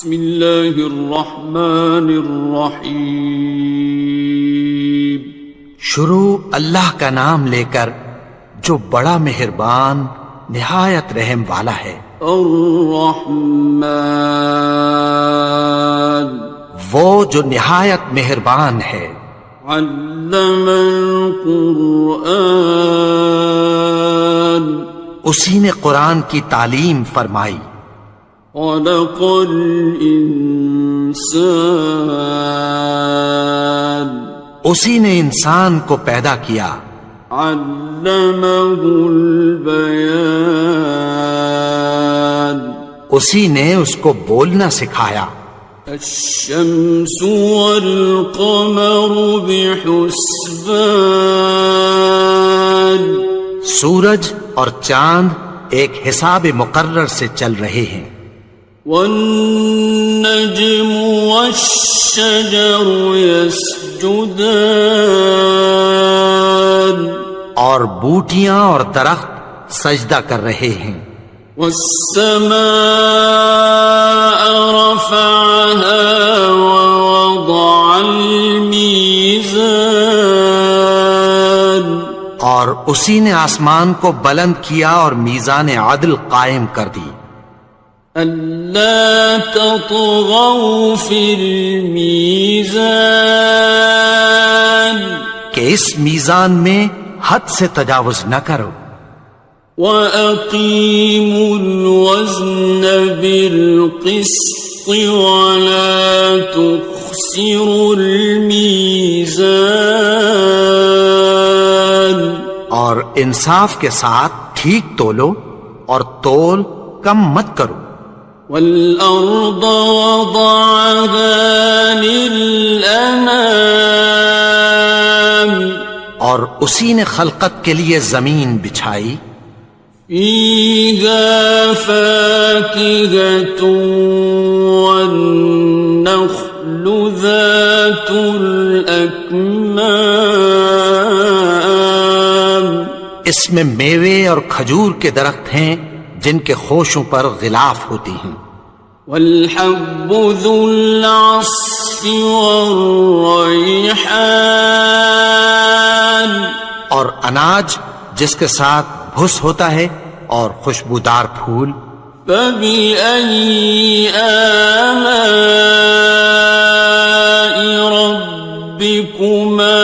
بسم اللہ الرحمن الرحیم. شروع اللہ کا نام لے کر جو بڑا مہربان نہایت رحم والا ہے. الرحمن وہ جو نہایت مہربان ہے. علم القرآن اسی نے قرآن کی تعلیم فرمائی. خلق الانسان اسی نے انسان کو پیدا کیا. علمہ البیان اسی نے اس کو بولنا سکھایا. الشمس والقمر بحسبان سورج اور چاند ایک حساب مقرر سے چل رہے ہیں. والنجم والشجر يسجدان اور بوٹیاں اور درخت سجدہ کر رہے ہیں. والسماء رفعها ووضع الميزان اور اسی نے آسمان کو بلند کیا اور میزان عدل قائم کر دی. ألا تطغوا في الميزان کہ اس میزان میں حد سے تجاوز نہ کرو. وَأَقِيمُوا الْوَزْنَ بِالْقِسْطِ وَلَا تُخْسِرُوا الْمِيزَانَ اور انصاف کے ساتھ ٹھیک تولو اور تول کم مت کرو. وَالْأَرْضَ وَضَعَهَا لِلْأَنَامِ اور اسی نے خلقت کے لیے زمین بچھائی. فِيهَا فَاكِهَةٌ وَالنَّخْلُ ذَاتُ الْأَكْمَامِ اس میں میوے اور کھجور کے درخت ہیں جن کے خوشوں پر غلاف ہوتی ہیں. وَالْحَبُّ ذُو الْعَصْفِ وَالرَّيْحَانِ اور اناج جس کے ساتھ بھس ہوتا ہے اور خوشبودار پھول. فَبِأَيِّ آلَاءِ رَبِّكُمَا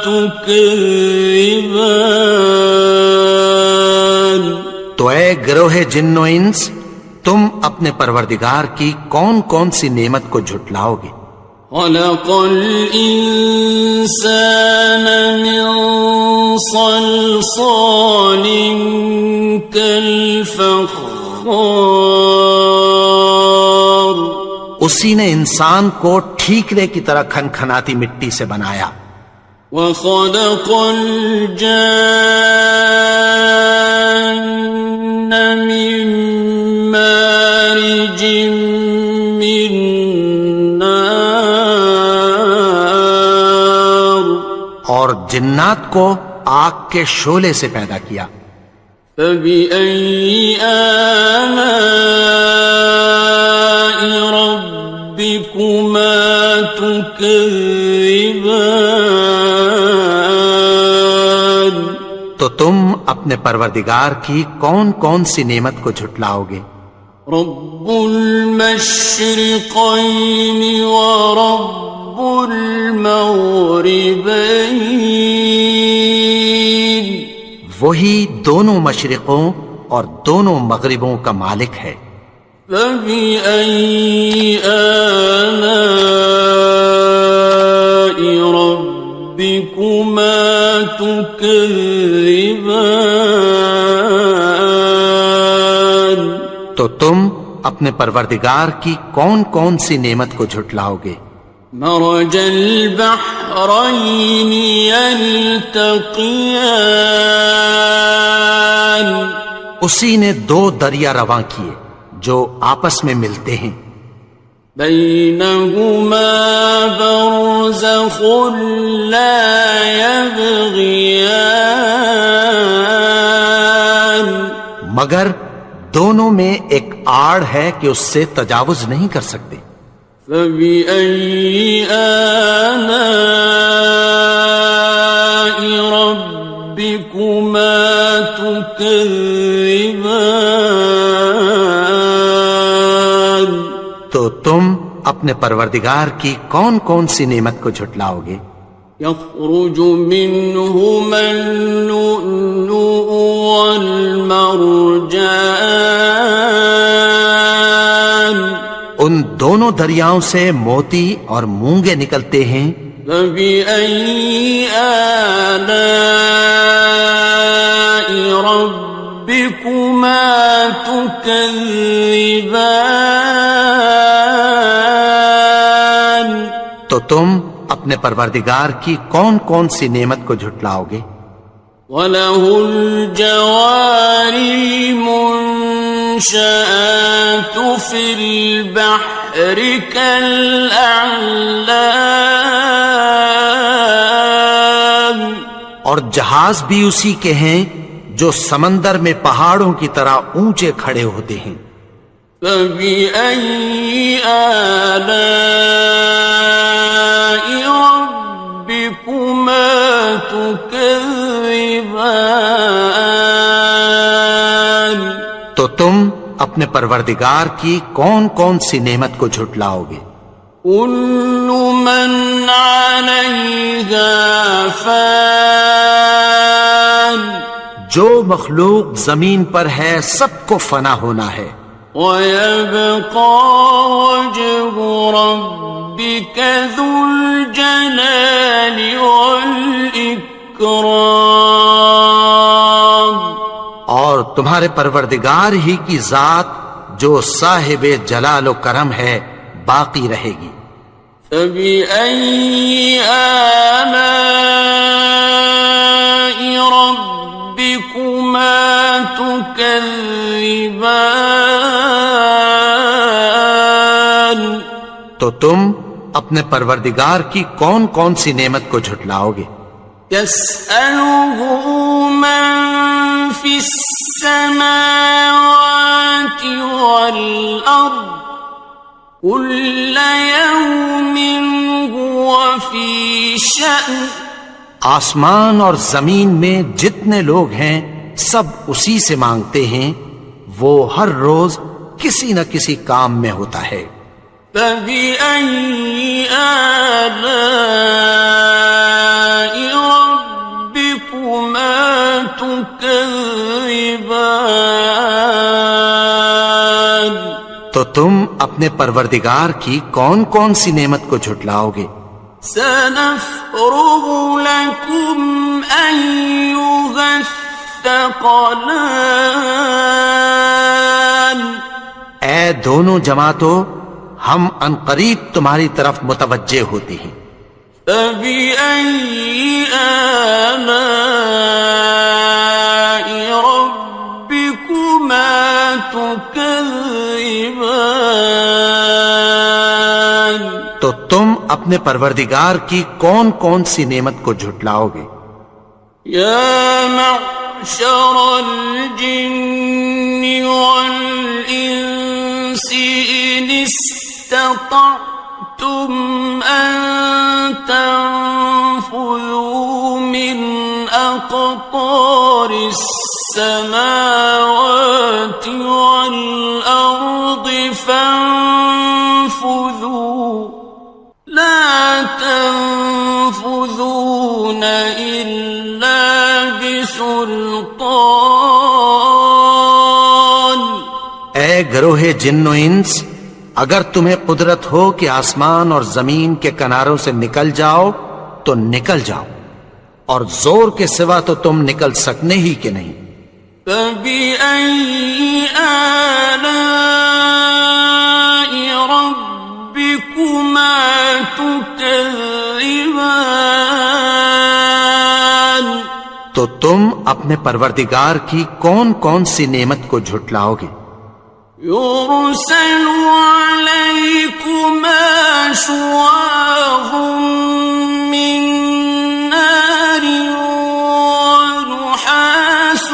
تُكَذِّبَانِ تو اے گروہ جن و انس تم اپنے پروردگار کی کون کون سی نعمت کو جھٹلاؤ گے. خَلَقَ الْإِنسَانَ مِنْ صَلْصَالٍ كَالْفَخَّارِ اسی نے انسان کو ٹھیکرے کی طرح کھنکھناتی مٹی سے بنایا. وَخَلَقَ الْجَانَّ مِن مَّارِجٍ مِّن نَّارٍ اور جنات کو آگ کے شعلے سے پیدا کیا. فَبِأَيِّ آلَاءِ رَبِّكُمَا تُكَذِّبَانِ تو تم اپنے پروردگار کی کون کون سی نعمت کو جھٹلاؤ گے. رب المشرقین ورب المغربین وہی دونوں مشرقوں اور دونوں مغربوں کا مالک ہے. فَبِأَيِّ آلَاءِ رَبِّكُمَا تُكَذِّبَانِ تو تم اپنے پروردگار کی کون کون سی نعمت کو جھٹلاؤ گے. مرج البحرین یلتقیان اسی نے دو دریا رواں کیے جو آپس میں ملتے ہیں. بینہما برزخ لا یبغیان مگر دونوں میں ایک آڑ ہے کہ اس سے تجاوز نہیں کر سکتے۔ فبأي آلاء ربكما تكذبان؟ تو تم اپنے پروردگار کی کون کون سی نعمت کو جھٹلاؤ گے؟ يخرج منهما اللؤلؤ والمرجان، ان دونوں دریاؤں سے موتی اور مونگے نکلتے ہیں۔ فبأي آلاء ربكما تكذبان؟ تو تم اپنے پروردگار کی کون کون سی نعمت کو جھٹلاؤ گے؟ وَلَهُ الْجَوَارِ الْمُنشَآتُ فِي الْبَحْرِ كَالْأَعْلَامِ، اور جہاز بھی اسی کے ہیں جو سمندر میں پہاڑوں کی طرح اونچے کھڑے ہوتے ہیں۔ فَبِأَيِّ آلَاءِ رَبِّكُمَا تُكَذِّبَانِ؟ تو تم اپنے پروردگار کی کون کون سی نعمت کو جھٹلاؤ گے؟ كُلُّ مَنْ عَلَيْهَا فَانٍ، جو مخلوق زمین پر ہے سب کو فنا ہونا ہے۔ وَيَبْقَى وَجْهُ رَبِّكَ ذُو الْجَلَالِ وَالْإِكْرَامِ، اور تمہارے پروردگار ہی کی ذات جو صاحب جلال و کرم ہے باقی رہے گی۔ فَبِأَيِّ آلَاءِ رَبِّكُمَا تُكَذِّبَانِ؟ تو تم اپنے پروردگار کی کون کون سی نعمت کو جھٹلاؤ گے؟ يَسْأَلُهُ مَن فِي السَّمَاوَاتِ وَالْأَرْضِ كُلَّ يَوْمٍ هُوَ فِي شَأْنٍ، آسمان اور زمین میں جتنے لوگ ہیں سب اسی سے مانگتے ہیں، وہ ہر روز کسی نہ کسی کام میں ہوتا ہے۔ فَبِأَيِّ آلَاءِ رَبِّكُمَا تُكَذِّبَانِ؟ تو تم اپنے پروردگار کی کون کون سی نعمت کو جھٹلاؤ گے؟ سَنَفْرُغُ لَكُمْ أَيُّهَ الثَّقَلَانِ، اے دونوں جماعتوں، ہم عنقریب تمہاری طرف متوجہ ہوتے ہیں۔ فَبِأَيِّ آلَاءِ رَبِّكُمَا تُكَذِّبَانِ؟ تو تم اپنے پروردگار کی کون کون سی نعمت کو جھٹلاؤ گے؟ يَا مَعْشَرَ الْجِنِّ وَالْإِنسِ إِنِ اسْتَطَعْتُمْ أَن تَنفُذُوا مِنْ أَقْطَارِ السَّمَاوَاتِ وَالْأَرْضِ فَانفُذُوا لَا تَنفُذُونَ إِلَّا بِسُلْطَانٍ۔ اے گروہ جن و انس، اگر تمہیں قدرت ہو کہ آسمان اور زمین کے کناروں سے نکل جاؤ تو نکل جاؤ، اور زور کے سوا تو تم نکل سکنے ہی کہ نہیں۔ فَبِأَيِّ آلَاءِ رَبِّكُمَا تُكَذِّبَانِ؟ تو تم اپنے پروردگار کی کون کون سی نعمت کو جھٹلاؤ گے؟ يُرْسَلُ عَلَيْكُمَا شُوَاظٌ مِّن نَّارٍ وَنُحَاسٌ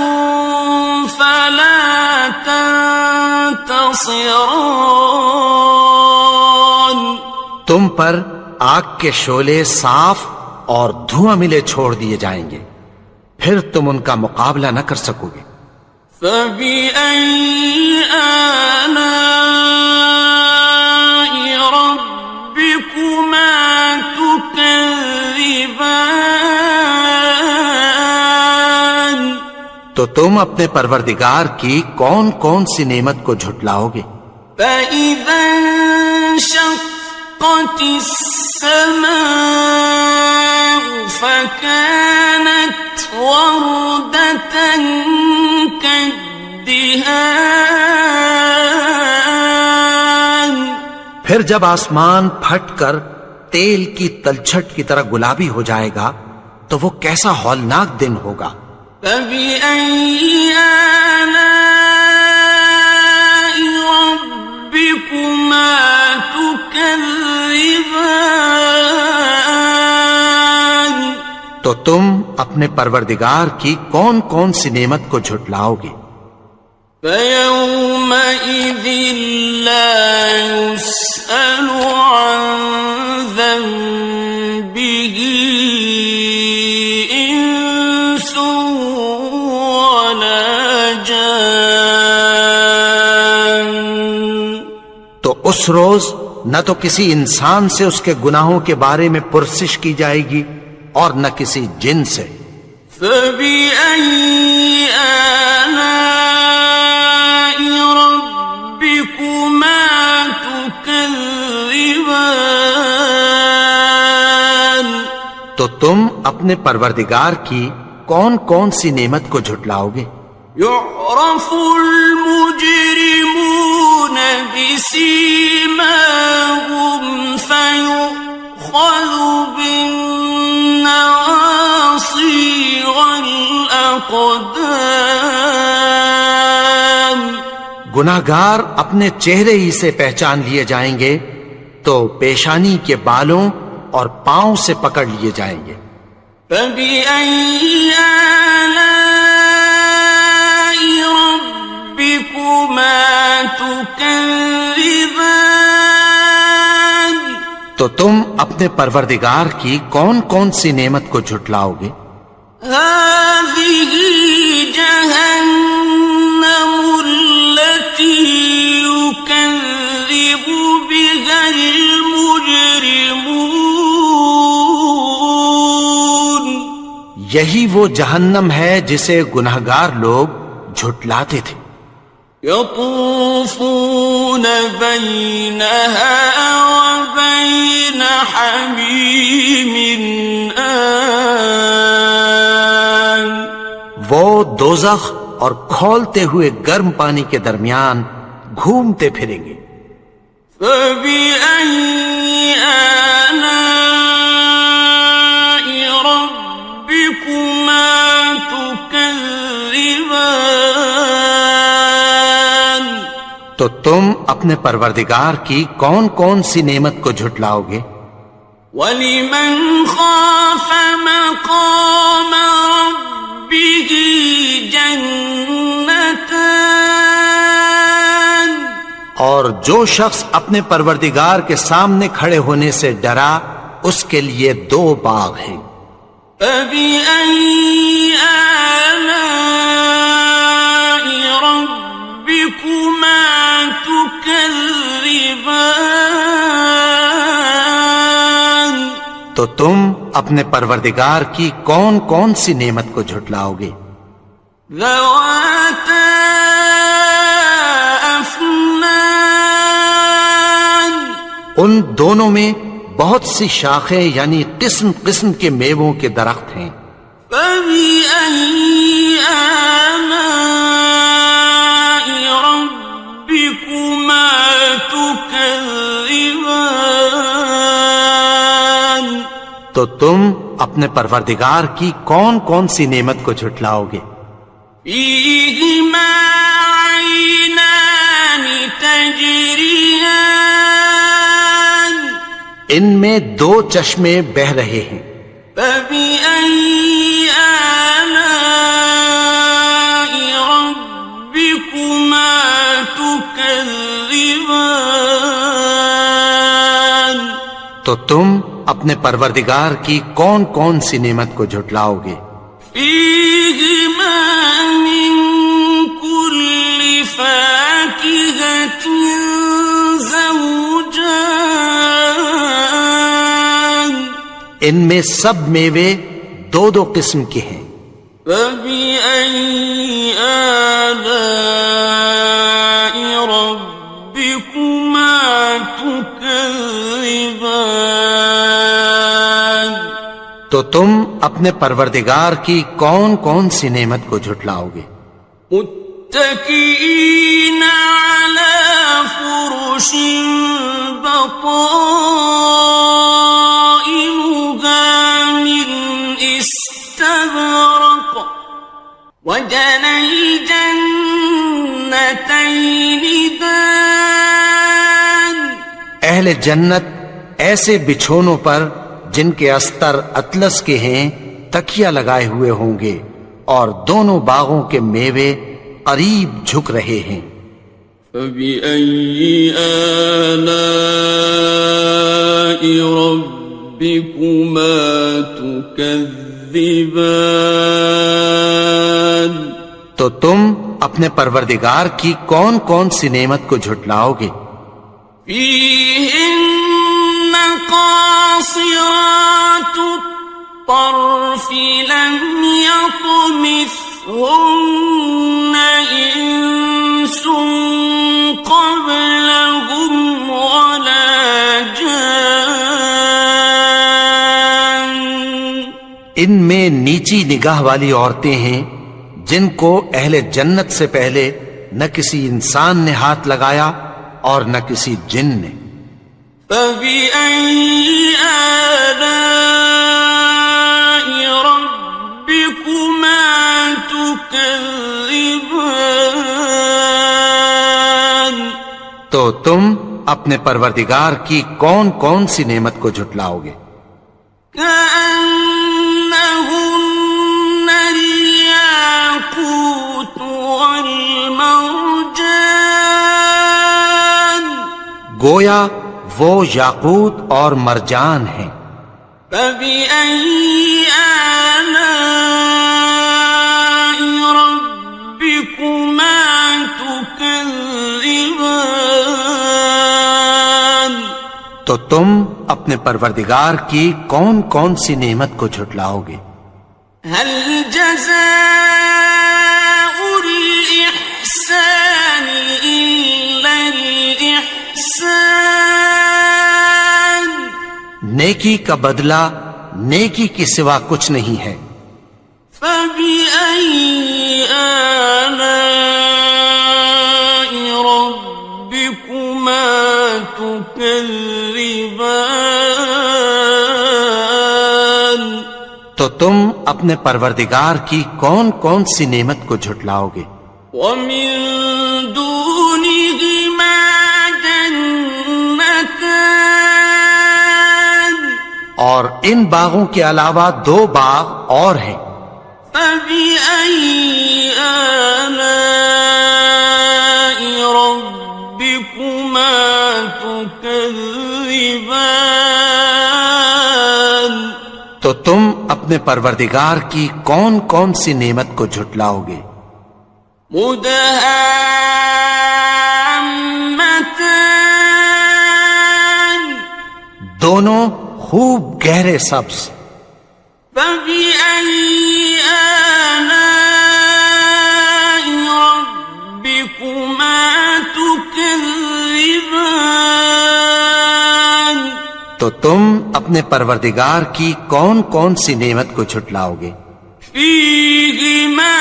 فَلَا تَنتَصِرَانِ؟ ناصران. تم پر آگ کے شعلے صاف اور دھواں ملے چھوڑ دیے جائیں گے، پھر تم ان کا مقابلہ نہ کر سکو گے۔ فَبِأَيِّ آلَاءِ رَبِّكُمَا تُكَذِّبَانِ. تو تم اپنے پروردگار کی کون کون سی نعمت کو جھٹلاؤ گے؟ فَإِذَا انشَقَّتِ السَّمَاءُ فَكَانَتْ وَرْدَةً كَالدِّهَانِ. پھر جب آسمان پھٹ کر تیل کی تلچھٹ کی طرح گلابی ہو جائے گا تو وہ کیسا ہولناک دن ہوگا۔ فَبِأَيِّ آلَاءِ رَبِّكُمَا تُكَذِّبَانِ. تو تم اپنے پروردگار کی کون کون سی نعمت کو جھٹلاؤ گے؟ فَيَوْمَئِذٍ لَا يُسْأَلُ عَنْ ذَنبِهِ إِنسٌ وَلَا جَانٌ. تو اس روز نہ تو کسی انسان سے اس کے گناہوں کے بارے میں پرسش کی جائے گی اور نہ کسی جن سے۔ فَبِأَيِّ آلَاءِ رَبِّكُمَا تُكَذِّبَانِ. تو تم اپنے پروردگار کی کون کون سی نعمت کو جھٹلاؤ گے؟ يُعْرَفُ الْمُجْرِمُونَ بِسِيمَاهُمْ فَيُؤْخَذُ بِالنَّوَاصِي وَالْأَقْدَامِ. گناہگار اپنے چہرے ہی سے پہچان لیے جائیں گے تو پیشانی کے بالوں اور پاؤں سے پکڑ لیے جائیں گے۔ فَبِأَيِّ آلَاءِ رَبِّكُمَا تُكَذِّبَانِ. تو تم اپنے پروردگار کی کون کون سی نعمت کو جھٹلاؤ گے؟ هَذِهِ جَهَنَّمُ الَّتِي يُكَذِّبُ بِهَا الْمُجْرِمُونَ. یہی وہ جہنم ہے جسے گناہگار لوگ جھٹلاتے تھے۔ يَطُوفُونَ بَيْنَهَا وَبَيْنَ حَمِيمٍ آنٍ. وہ دوزخ اور کھولتے ہوئے گرم پانی کے درمیان گھومتے پھریں گے۔ فَبِأَيِّ آلَاءِ رَبِّكُمَا تُكَذِّبَانِ. تو تم اپنے پروردگار کی کون کون سی نعمت کو جھٹلاؤ گے؟ وَلِمَنْ خَافَ مَقَامَ رَبِّهِ جَنَّتَانِ. اور جو شخص اپنے پروردگار کے سامنے کھڑے ہونے سے ڈرا اس کے لیے 2 باغ ہیں۔ فَبِأَيِّ آلَاءِ رَبِّكُمَا تُكَذِّبَانِ. تو تم اپنے پروردگار کی کون کون سی نعمت کو جھٹلاؤ گے؟ ذَوَاتَا أَفْنَانٍ. ان دونوں میں بہت سی شاخیں یعنی قسم قسم کے میووں کے درخت ہیں۔ فَبِأَيِّ آلَاءِ رَبِّكُمَا تُكَذِّبَانِ. تو تم اپنے پروردگار کی کون کون سی نعمت کو جھٹلاؤ گے؟ فِيهِمَا عَيْنَانِ تَجْرِيَانِ. ان میں 2 چشمے بہ رہے ہیں۔ فَبِأَيِّ آلَاءِ رَبِّكُمَا تُكَذِّبَانِ. تو تم اپنے پروردگار کی کون کون سی نعمت کو جھٹلاؤ گے؟ فیہما من کل فاکہۃ زوجان، ان میں سب میوے دو دو قسم کے ہیں۔ فبأي آلاء ربكما تكذبان، تو تم اپنے پروردگار کی کون کون سی نعمت کو جھٹلاؤ گے؟ متكئين على فرش بطائنها من استبرق، وجنى الجنتين دان، اہل جنت ایسے بچھونوں پر جن کے استر اطلس کے ہیں تکیہ لگائے ہوئے ہوں گے، اور دونوں باغوں کے میوے قریب جھک رہے ہیں۔ فبأي آلاء ربكما تكذبان، تو تم اپنے پروردگار کی کون کون سی نعمت کو جھٹلاؤ گے؟ فيهن قاصرات الطرف لم يطمثهن إنس قبلهم ولا جان، ان میں نیچی نگاہ والی عورتیں ہیں جن کو اہل جنت سے پہلے نہ کسی انسان نے ہاتھ لگایا اور نہ کسی جن نے۔ فبأي آلاء ربكما تكذبان، تو تم اپنے پروردگار کی کون کون سی نعمت کو جھٹلاؤ گے؟ كأنهن الياقوت والمرجان، گویا وہ یاقوت اور مرجان ہیں۔ فبأي آلاء ربكما تكذبان، تو تم اپنے پروردگار کی کون کون سی نعمت کو جھٹلاؤ گے؟ هل جزاء الإحسان إلا الإحسان، نیکی کا بدلہ نیکی کے سوا کچھ نہیں ہے۔ فبأي آلاء ربكما تكذبان، تو تم اپنے پروردگار کی کون کون سی نعمت کو جھٹلاؤ گے؟ ومن دونهما جنتان، اور ان باغوں کے علاوہ دو باغ اور ہیں۔ فبأي آلاء ربكما تكذبان، تو تم اپنے پروردگار کی کون کون سی نعمت کو جھٹلاؤ گے؟ مدهامتان، دونوں خوب گہرے سبز۔ فبأي آلاء ربكما تكذبان، تو تم اپنے پروردگار کی کون کون سی نعمت کو جھٹلاؤ گے؟ فيهما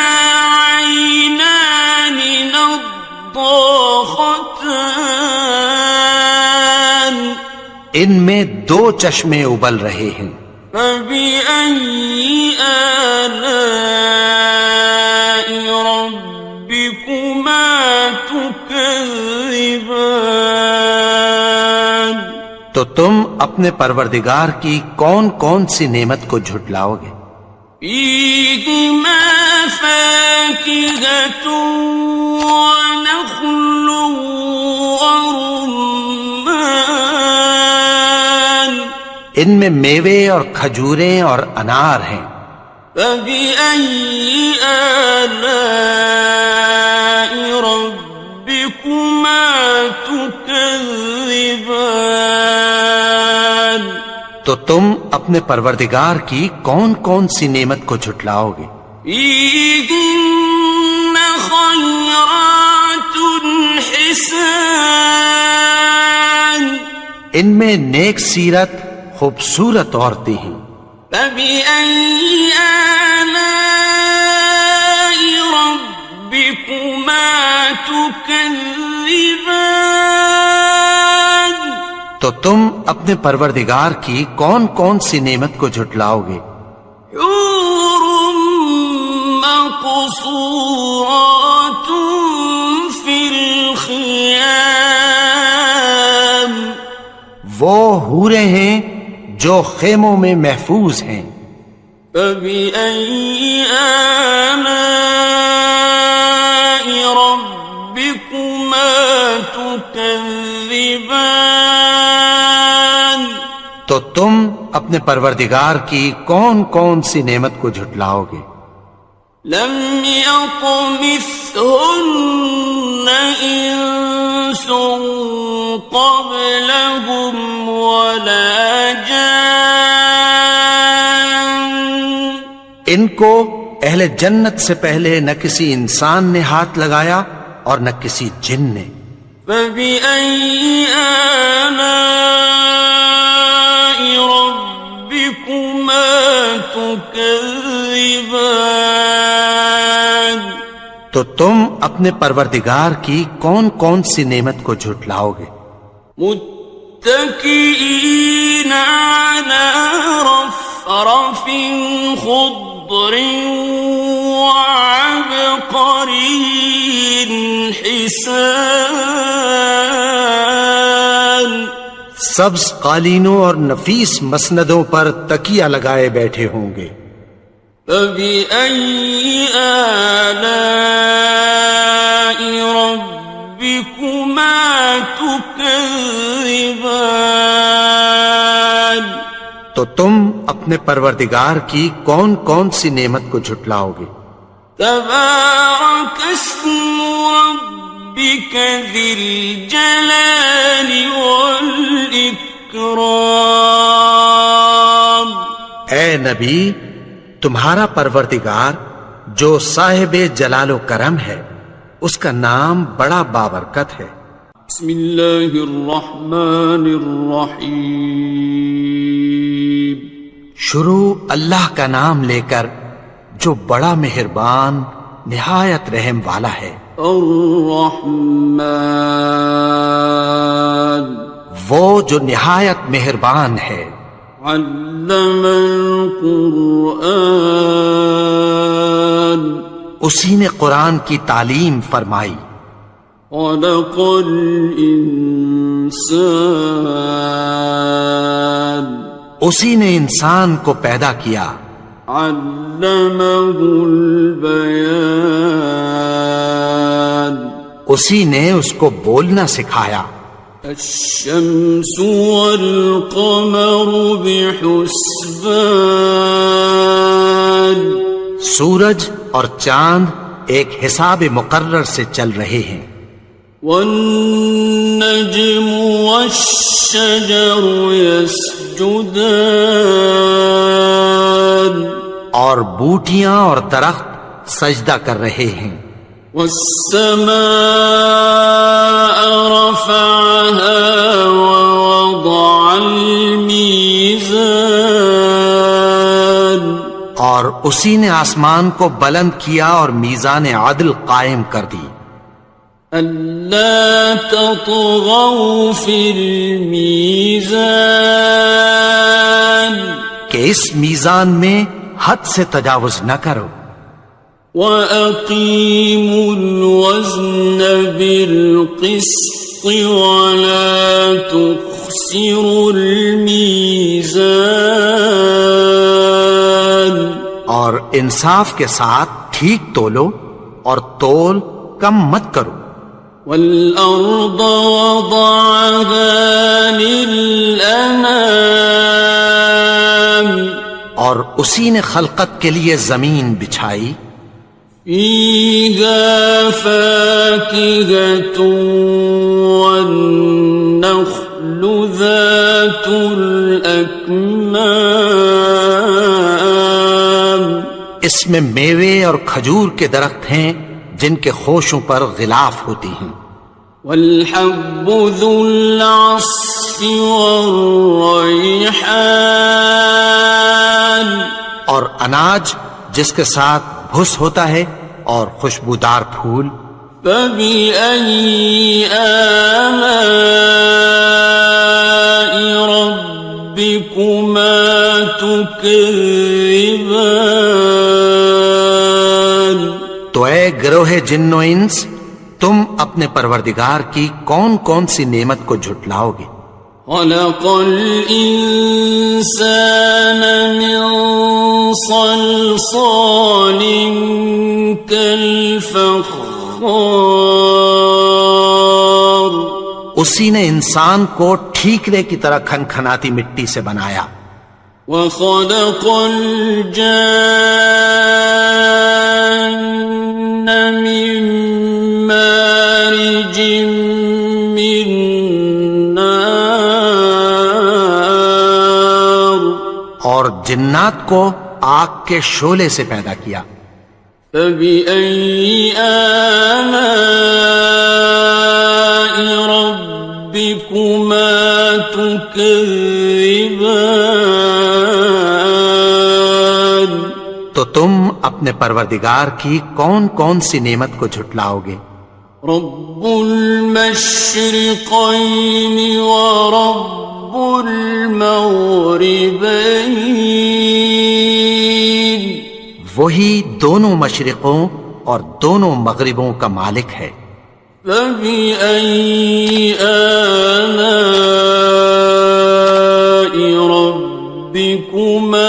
عينان نضاختان، ان میں دو چشمے ابل رہے ہیں۔ فبأي آلاء ربكما تكذبان، تو تم اپنے پروردگار کی کون کون سی نعمت کو جھٹلاؤ گے؟ فيهما فاكهة ونخل ورمان، ان میں میوے اور کھجوریں اور انار ہیں۔ فبأي آلاء ربكما تكذبان؟ تو تم اپنے پروردگار کی کون کون سی نعمت کو جھٹلاؤ گے؟ فيهن خيرات حسان، ان میں نیک سیرت خوبصورت عورتیں ہیں۔ فبأي آلاء ربكما تكذبان؟ تو تم اپنے پروردگار کی کون کون سی نعمت کو جھٹلاؤ گے؟ حور مقصورات في الخيام، وہ حوریں ہیں جو خیموں میں محفوظ ہیں۔ فبأي آلاء ربكما تكذبان؟ تو تم اپنے پروردگار کی کون کون سی نعمت کو جھٹلاؤ گے؟ لم يطمثهن إنس قبلهم ولا جان، ان کو اہل جنت سے پہلے نہ کسی انسان نے ہاتھ لگایا اور نہ کسی جن نے۔ فبأي آلاء ربكما تكذبان؟ تو تم اپنے پروردگار کی کون کون سی نعمت کو جھٹلاؤ گے؟ متكئين على رفرف خضر وعبقري حسان، سبز قالینوں اور نفیس مسندوں پر تکیہ لگائے بیٹھے ہوں گے۔ فبأي آلاء ربكما تكذبان؟ تو تم اپنے پروردگار کی کون کون سی نعمت کو جھٹلاؤ گے؟ تبارك اسم ربك ذي الجلال والإكرام۔ اے نبی، تمہارا پروردگار جو صاحب جلال و کرم ہے، اس کا نام بڑا بابرکت ہے۔ بسم اللہ الرحمن الرحیم، شروع اللہ کا نام لے کر جو بڑا مہربان نہایت رحم والا ہے۔ الرحمن، وہ جو نہایت مہربان ہے۔ علم القرآن، اسی نے قرآن کی تعلیم فرمائی۔ خلق الانسان، اسی نے انسان کو پیدا کیا۔ علمہ البیان، اسی نے اس کو بولنا سکھایا۔ الشمس والقمر بحسبان، سورج اور چاند ایک حساب مقرر سے چل رہے ہیں۔ والنجم والشجر يسجدان، اور بوٹیاں اور درخت سجدہ کر رہے ہیں۔ والسماء رفعها ووضع الميزان، اور اسی نے آسمان کو بلند کیا اور میزان عدل قائم کر دی۔ ألا تطغوا في الميزان، کہ اس میزان میں حد سے تجاوز نہ کرو۔ وَأَقِيمُوا الْوَزْنَ بِالْقِسْطِ وَلَا تُخْسِرُوا الْمِيزَانَ، اور انصاف کے ساتھ ٹھیک تولو اور تول کم مت کرو۔ وَالْأَرْضَ وَضَعَهَا لِلْأَنَامِ، اور اسی نے خلقت کے لیے زمین بچھائی، فيها فاكهة والنخل ذات الأكمام، اس میں میوے اور کھجور کے درخت ہیں جن کے خوشوں پر غلاف ہوتی ہیں، والحب ذو العصف والریحان، اور اناج جس کے ساتھ بھس ہوتا ہے اور خوشبودار پھول، فبأي آلاء ربكما تكذبان۔ تو اے گروہ جن و انس، تم اپنے پروردگار کی کون کون سی نعمت کو جھٹلاؤ گے؟ خلق الإنسان من صلصال كالفخار، اسی نے انسان کو ٹھیکرے کی طرح کھنکھناتی مٹی سے بنایا، وخلق الجان من مارج من نار، اور جنات کو آگ کے شعلے سے پیدا کیا، فبأي آلاء ربكما تكذبان۔ تو تم اپنے پروردگار کی کون کون سی نعمت کو جھٹلاؤ گے؟ رب المشرقين ورب المغربين، وہی دونوں مشرقوں اور دونوں مغربوں کا مالک ہے، فبأي آلاء ربكما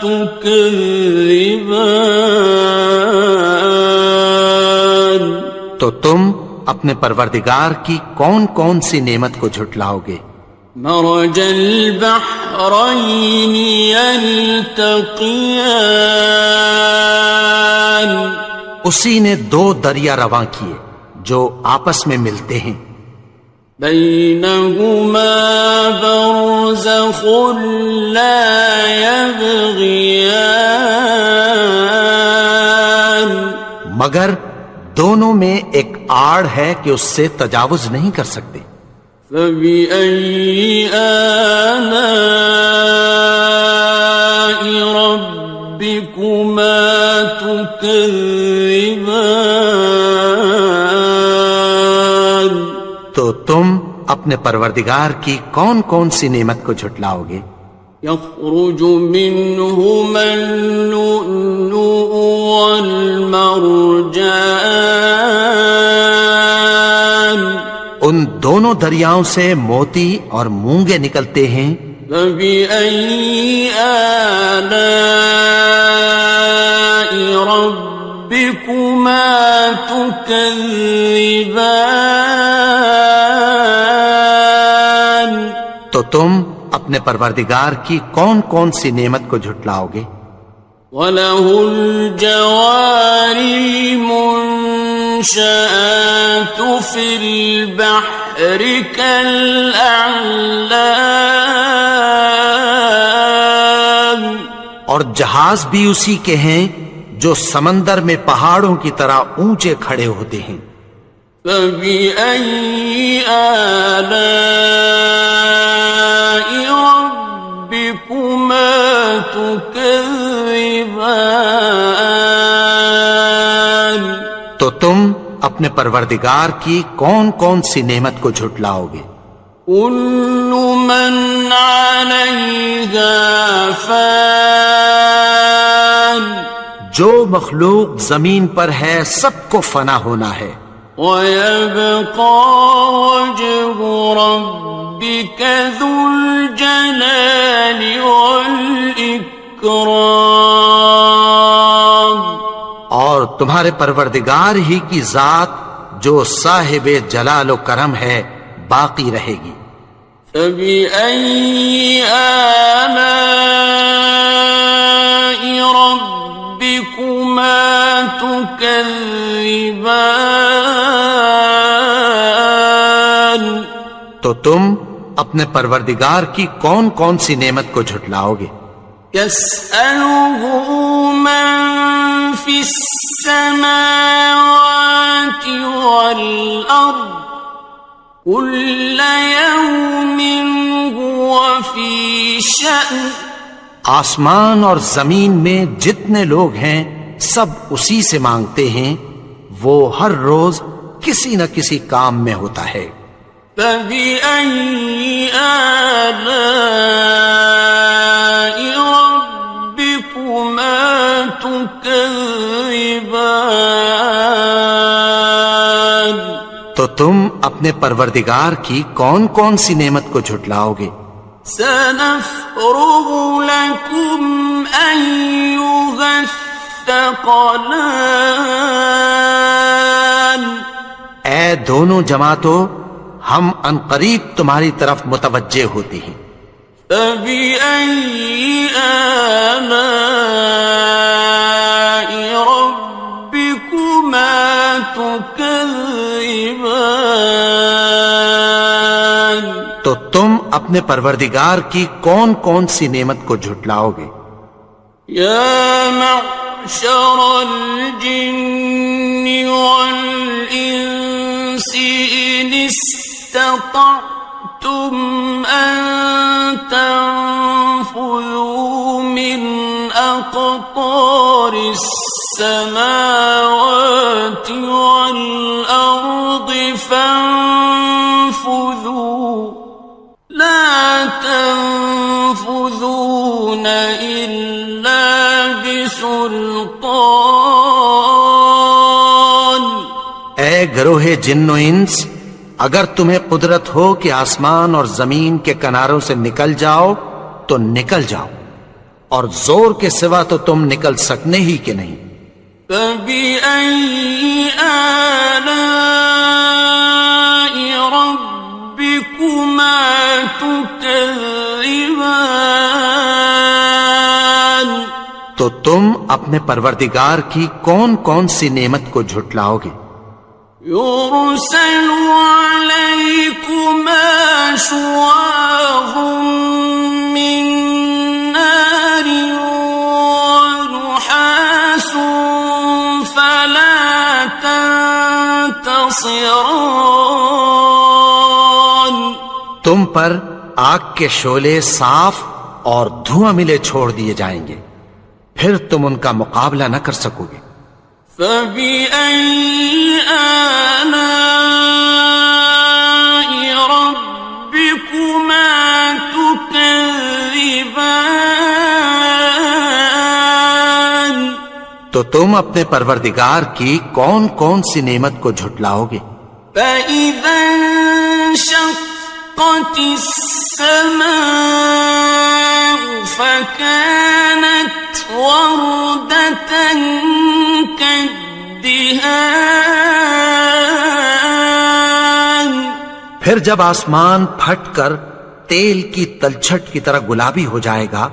تكذبان۔ تو تم اپنے پروردگار کی کون کون سی نعمت کو جھٹلاؤ گے؟ مرج البحرين يلتقيان، اسی نے دو دریا رواں کیے جو آپس میں ملتے ہیں، بينهما برزخ لا يبغيان، مگر دونوں میں ایک آڑ ہے کہ اس سے تجاوز نہیں کر سکتے، فبأي آلاء ربكما تكذبان۔ تو تم اپنے پروردگار کی کون کون سی نعمت کو جھٹلاؤ گے؟ يخرج منهما اللؤلؤ والمرجان، ان دونوں دریاؤں سے موتی اور مونگے نکلتے ہیں، فبأي آلاء ربكما تكذبان۔ تو تم اپنے پروردگار کی کون کون سی نعمت کو جھٹلاؤ گے؟ وَلَهُ الْجَوَارِ الْمُنشَآتُ فِي الْبَحْرِ كَالْأَعْلَامِ، اور جہاز بھی اسی کے ہیں جو سمندر میں پہاڑوں کی طرح اونچے کھڑے ہوتے ہیں، فَبِأَيِّ آلَاءِ رَبِّكُمَا تُكَذِّبَانِ۔ تو تم اپنے پروردگار کی کون کون سی نعمت کو جھٹلاؤ گے؟ كل من عليها فان، جو مخلوق زمین پر ہے سب کو فنا ہونا ہے، ويبقى وجه ربك ذو الجلال والإكرام، اور تمہارے پروردگار ہی کی ذات جو صاحب جلال و کرم ہے باقی رہے گی۔ فبأي آلاء تكذبان تو تم اپنے پروردگار کی کون کون سی نعمت کو جھٹلاؤ گے؟ يسأله من في السماوات والأرض كل يوم هو في شأن آسمان اور زمین میں جتنے لوگ ہیں سب اسی سے مانگتے ہیں، وہ ہر روز کسی نہ کسی کام میں ہوتا ہے۔ فبأي آلاء ربكما تكذبان تو تم اپنے پروردگار کی کون کون سی نعمت کو جھٹلاؤ گے؟ سنفرغ لكم أيها الثقلان اے دونوں جماعتوں، ہم عنقریب تمہاری طرف متوجہ ہوتے ہیں۔ فبأي آلاء ربكما تكذبان تو تم اپنے پروردگار کی کون کون سی نعمت کو جھٹلاؤ گے؟ يا معشر الجن والإنس إن استطعتم أن تنفذوا من أقطار السماوات والأرض فانفذوا لا تنفذون إلا بسلطان اے گروہ جن و انس، اگر تمہیں قدرت ہو کہ آسمان اور زمین کے کناروں سے نکل جاؤ تو نکل جاؤ، اور زور کے سوا تو تم نکل سکنے ہی کہ نہیں۔ فبأي آلاء ربكما تكذبان تو تم اپنے پروردگار کی کون کون سی نعمت کو جھٹلاؤ گے؟ يرسل عليكما شواظ من نار ونحاس فلا تنتصران تم پر آگ کے شعلے صاف اور دھواں ملے چھوڑ دیے جائیں گے، پھر تم ان کا مقابلہ نہ کر سکو گے۔ فبأي آلاء ربكما تكذبان تو تم اپنے پروردگار کی کون کون سی نعمت کو جھٹلاؤ گے؟ فإذا انشقت السماء فكانت وردة كالدهان پھر جب آسمان پھٹ کر تیل کی تلچھٹ کی طرح گلابی ہو جائے گا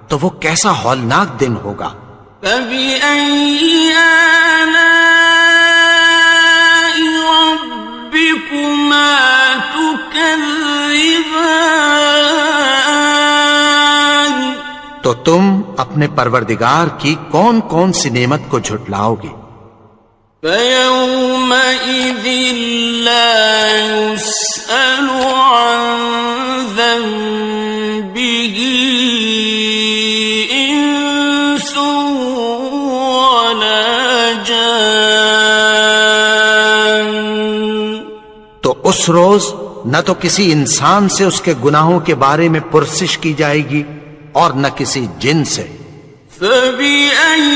تو وہ کیسا ہولناک دن ہوگا۔ فبأي آلاء ربكما تكذبان تو تم اپنے پروردگار کی کون کون سی نعمت کو جھٹلاؤ گے؟ فيومئذ لا يسأل عن ذنبه إنس ولا جان تو اس روز نہ تو کسی انسان سے اس کے گناہوں کے بارے میں پرسش کی جائے گی اور نہ کسی جن سے۔ فبأي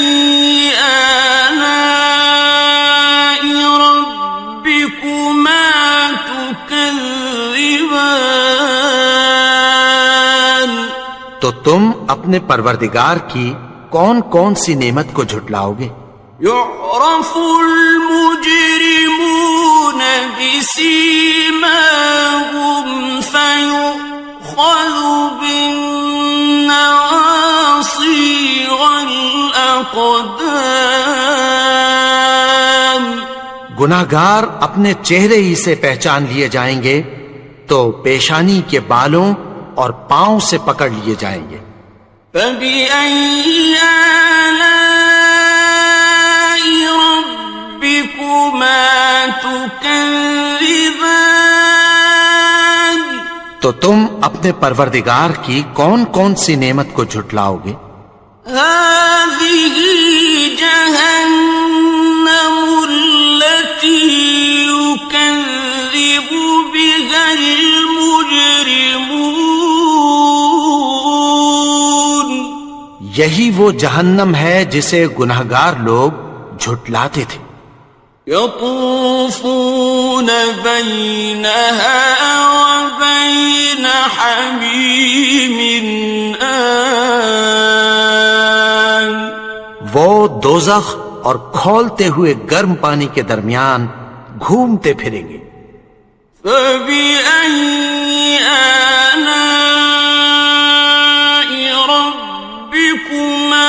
آلاء ربكما تكذبان تو تم اپنے پروردگار کی کون کون سی نعمت کو جھٹلاؤ گے؟ يعرف المجرمون بسيماهم فيؤخذ بالنواصي والأقدام گناہگار اپنے چہرے ہی سے پہچان لیے جائیں گے تو پیشانی کے بالوں اور پاؤں سے پکڑ لیے جائیں گے۔ فَبِأَيِّ آلَاءِ رَبِّكُمَا تُكَذِّبَانِ؟ تو تم اپنے پروردگار کی کون کون سی نعمت کو جھٹلاؤ گے؟ هَٰذِهِ جَهَنَّمُ الَّتِي يُكَذِّبُ بِهَا الْمُجْرِمُونَ۔ یہی وہ جہنم ہے جسے گناہگار لوگ جھٹلاتے تھے۔ يطوفون بينها وبين حميم آن۔ وہ دوزخ اور کھولتے ہوئے گرم پانی کے درمیان گھومتے پھریں گے۔ فَبِأَيِّ آلَاءِ رَبِّكُمَا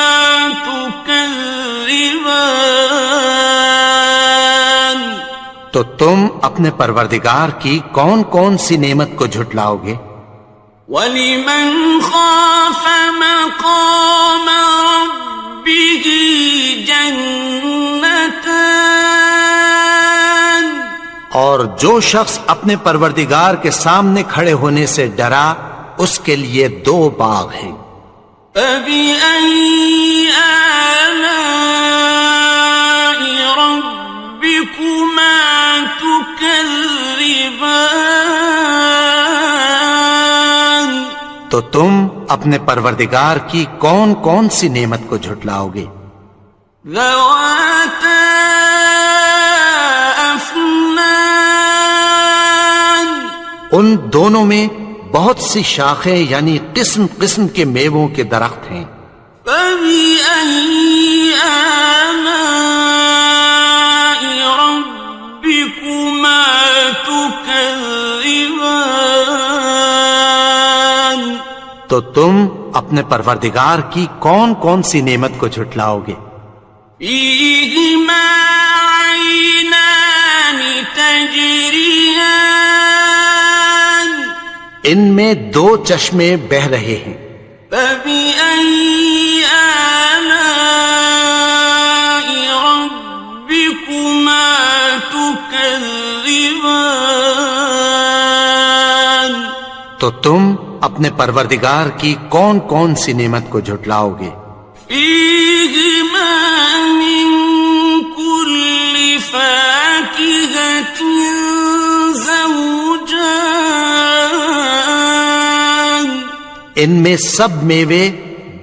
تُكَذِّبَانِ؟ تو تم اپنے پروردگار کی کون کون سی نعمت کو جھٹلاؤ گے؟ وَلِمَنْ خَافَ مَقَامَ رَبِّهِ جَنَّتَانِ؟ اور جو شخص اپنے پروردگار کے سامنے کھڑے ہونے سے ڈرا اس کے لیے 2 باغ ہیں۔ فَبِأَيِّ آلَاءِ رَبِّكُمَا تُكَذِّبَانِ؟ تو تم اپنے پروردگار کی کون کون سی نعمت کو جھٹلاؤ گے؟ ذَوَاتَا أَفْنَانٍ؟ ان دونوں میں بہت سی شاخیں یعنی قسم قسم کے میووں کے درخت ہیں۔ فَبِأَيِّ آلَاءِ رَبِّكُمَا تُكَذِّبَانِ؟ تو تم اپنے پروردگار کی کون کون سی نعمت کو جھٹلاؤ گے؟ فِيهِمَا عَيْنَانِ تَجْرِيَانِ؟ ان میں 2 چشمے بہ رہے ہیں۔ فَبِأَيِّ آلَاءِ رَبِّكُمَا تُكَذِّبَانِ؟ تو تم اپنے پروردگار کی کون کون سی نعمت کو جھٹلاؤ گے؟ فِيهِمَا مِن كُلِّ فَاكِهَةٍ زَوْجَانِ؟ ان میں سب میوے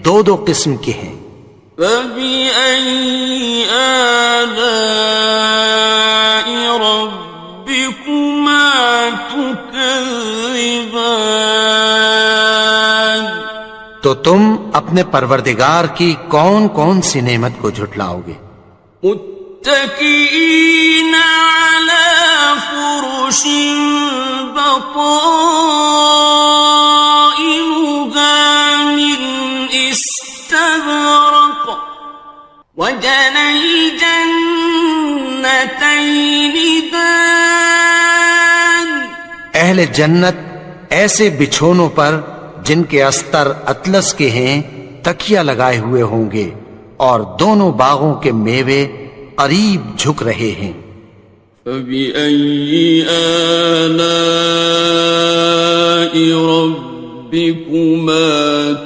2 قسم کے ہیں۔ فَبِأَيِّ آلَاءِ رَبِّكُمَا تُكَذِّبَانِ؟ تو تم اپنے پروردگار کی کون کون سی نعمت کو جھٹلاؤ گے؟ متكئين على فرش بطائنها من استبرق وجنى الجنتين دان۔ اہل جنت ایسے بچھونوں پر جن کے استر اطلس کے ہیں تکیہ لگائے ہوئے ہوں گے اور دونوں باغوں کے میوے قریب جھک رہے ہیں۔ فَبِأَيِّ آلَاءِ رَبِّكُمَا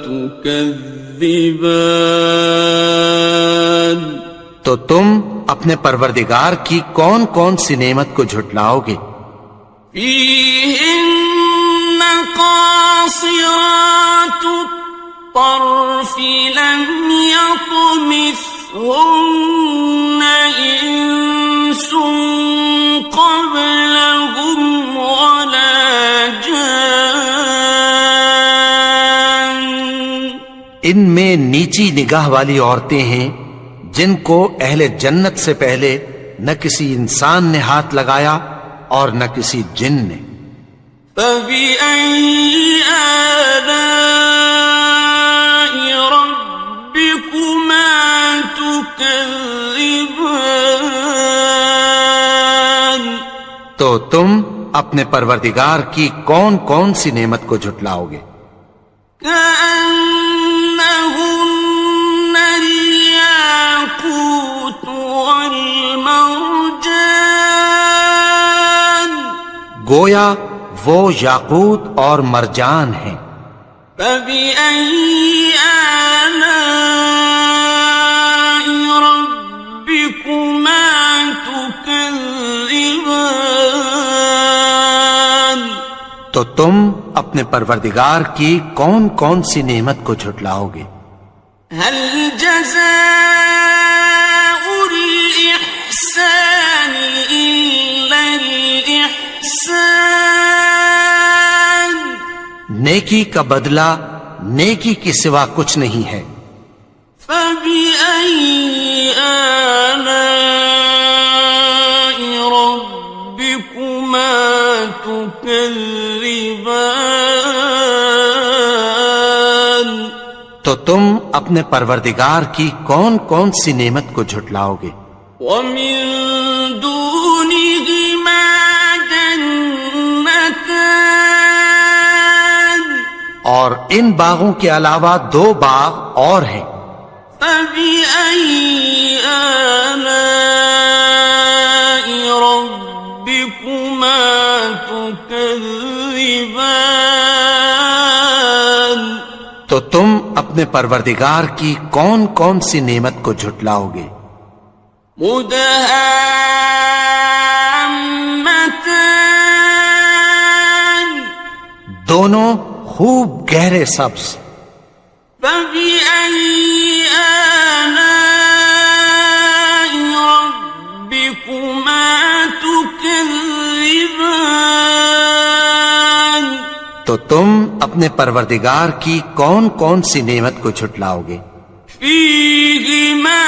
تُكَذِّبَانِ؟ تو تم اپنے پروردگار کی کون کون سی نعمت کو جھٹلاؤ گے؟ فِيهِنَّ قَاصِرَاتُ الطَّرْفِ لَمْ يَطْمِثْهُنَّ إِنسٌ قَبْلَهُمْ وَلَا جَانٌّ۔ ان میں نیچی نگاہ والی عورتیں ہیں جن کو اہل جنت سے پہلے نہ کسی انسان نے ہاتھ لگایا اور نہ کسی جن نے۔ فَبِأَيِّ آلَاءِ رَبِّكُمَا تُكَذِّبَانِ؟ تو تم اپنے پروردگار کی کون کون سی نعمت کو جھٹلاؤ گے؟ كأنهن الياقوت والمرجان گویا وہ یاقوت اور مرجان ہیں۔ فبأي آلاء ربكما تكذبان تو تم اپنے پروردگار کی کون کون سی نعمت کو جھٹلاؤ گے؟ هل جزاء الإحسان إلا الإحسان نیکی کا بدلہ نیکی کے سوا کچھ نہیں ہے۔ فبأي آلاء ربكما تكذبان تو تم اپنے پروردگار کی کون کون سی نعمت کو جھٹلاؤ گے؟ ومن دونهما جنتان اور ان باغوں کے علاوہ دو باغ اور ہیں۔ فبأي آلاء ربكما تكذبان تو تم اپنے پروردگار کی کون کون سی نعمت کو جھٹلاؤ گے؟ مدهامتان دونوں خوب گہرے سبز۔ فبأي آلاء ربكما تكذبان تو تم اپنے پروردگار کی کون کون سی نعمت کو جھٹلاؤ گے؟ فيهما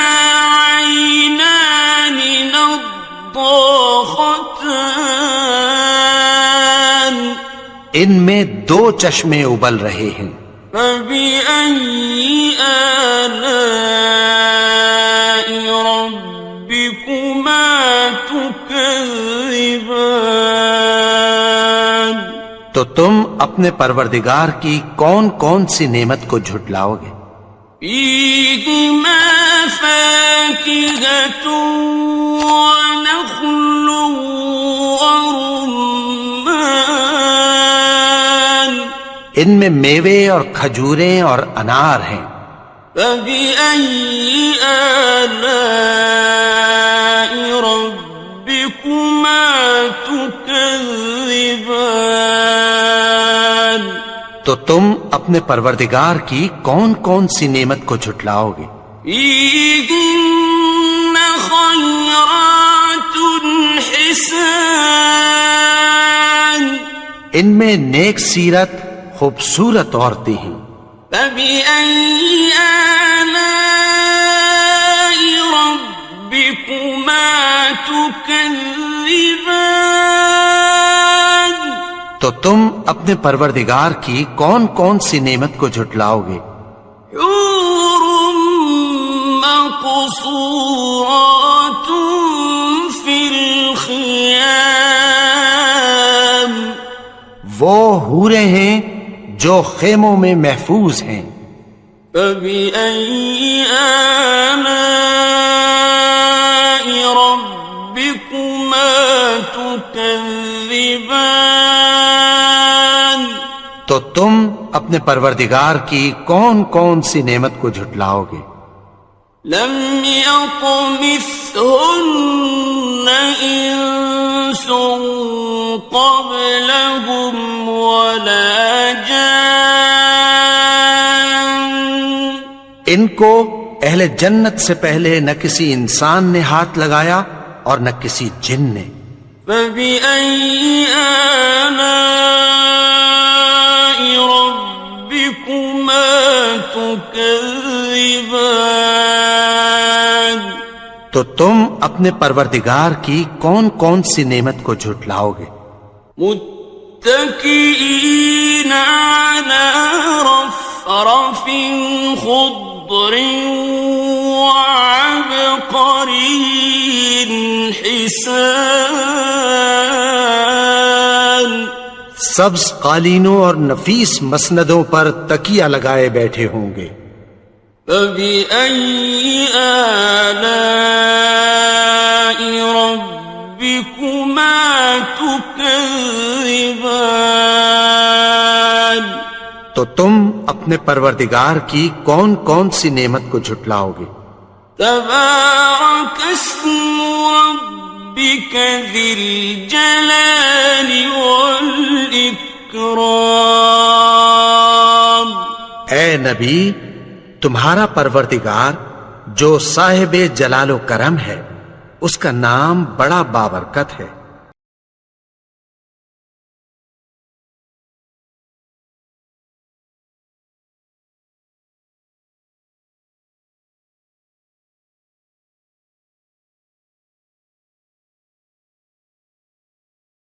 عينان نضاختان ان میں دو چشمے ابل رہے ہیں۔ فبأي آلاء ربكما تكذبان تو تم اپنے پروردگار کی کون کون سی نعمت کو جھٹلاؤ گے؟ فيهما فاكهة ونخل ورمان ان میں میوے اور کھجوریں اور انار ہیں۔ فبأي آلاء ربكما تكذبان تو تم اپنے پروردگار کی کون کون سی نعمت کو جھٹلاؤ گے؟ فيهن خيرات حسان ان میں نیک سیرت خوبصورت عورتیں ہیں۔ فبأي آلاء ربكما تكذبان تو تم اپنے پروردگار کی کون کون سی نعمت کو جھٹلاؤ گے؟ حور مقصورات في الخيام وہ حوریں ہیں جو خیموں میں محفوظ ہیں۔ فبأي آلاء ربكما تكذبان تو تم اپنے پروردگار کی کون کون سی نعمت کو جھٹلاؤ گے؟ لم يطمثهن إنس قبلهم ولا جان ان کو اہل جنت سے پہلے نہ کسی انسان نے ہاتھ لگایا اور نہ کسی جن نے۔ فبأي آلاء ربكما تكذبان تو تم اپنے پروردگار کی کون کون سی نعمت کو جھٹلاؤ گے؟ متكئين على رفرف خضر وعبقري حسان سبز قالینوں اور نفیس مسندوں پر تکیہ لگائے بیٹھے ہوں گے. فَبِأَيِّ آلَاءِ رَبِّكُمَا تُكَذِّبَانِ تو تم اپنے پروردگار کی کون کون سی نعمت کو جھٹلاؤ گے؟ تبارک اسم ربک ذی الجلال والاکرام. اے نبی، تمہارا پروردگار جو صاحب جلال و کرم ہے، اس کا نام بڑا بابرکت ہے.